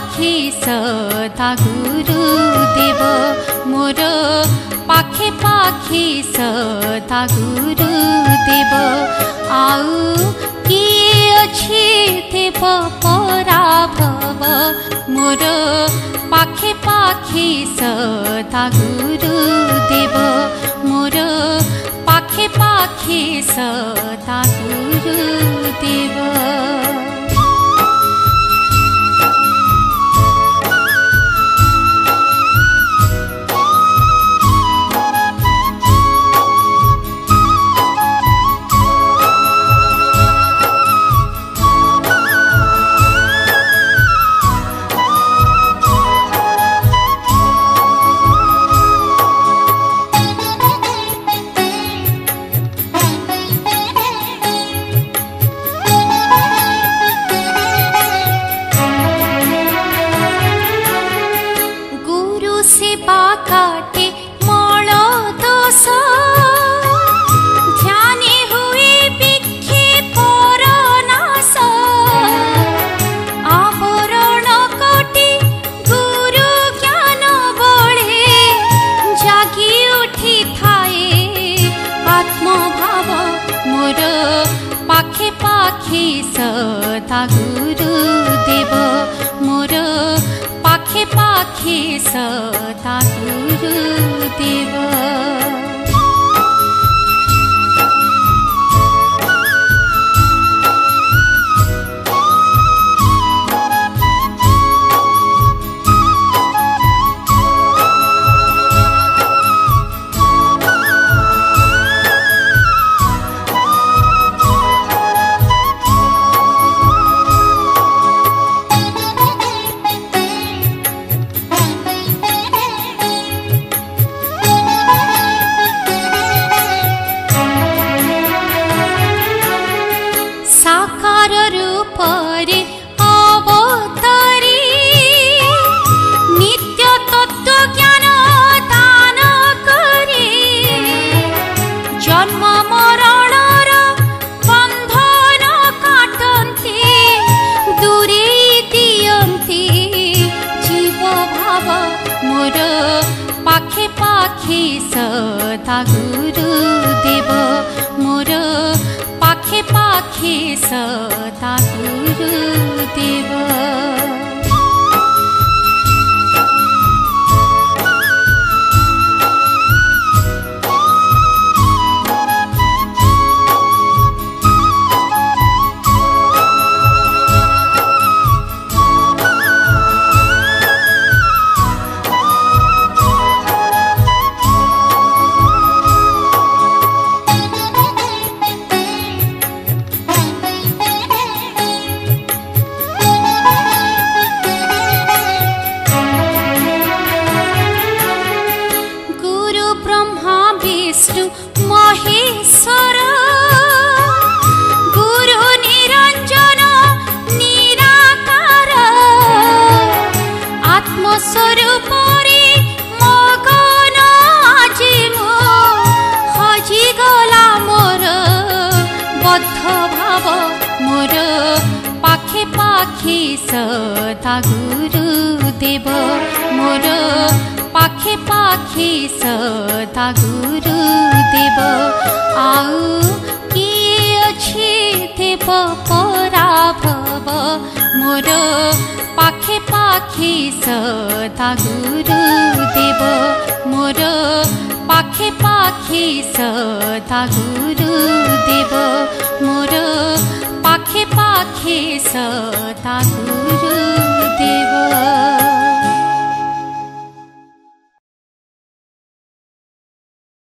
पाखे सदा गुरुदेव मोर पाखे पाखे सदा गुरुदेव आउ किए अछि देव पराभव मोर पाखे पाखे सदा गुरुदेव मोर पाखे पाखे सदा गुरुदेव। सेवा काटे मल दोष ध्याने हुए विक्षेपर नाश आवरण कोटि गुरु ज्ञान बळे जागी उठी थाए आत्मभाव मोर पाखे पाखे सदा गुरुदेव मोर पाखे पाखे सदा गुरुदेव। साकार रूपरे अवतारी नित्य तत्व ज्ञान दान करे जन्म मरणर बंधन काटन्ते दूरे दियन्ते जीव भाव मोर पाखे पाखे सदा गुरुदेव मोर पाखे पाखे सदा गुरुदेव। विष्णु महेश्वर गुरु निरंजन निराकार आत्मस्वरूप मगन आज मो हजि गला मोर बद्ध भाव मोर पाखे पाखे सदा गुरुदेव मोर पाखे पाखे सदा गुरुदेव आउ किए अछि देव पराभव मोर पाखे पाखे सदा गुरुदेव मोर पाखे पाखे सदा गुरुदेव मोर पाखे पाखे सदा गुरुदेव।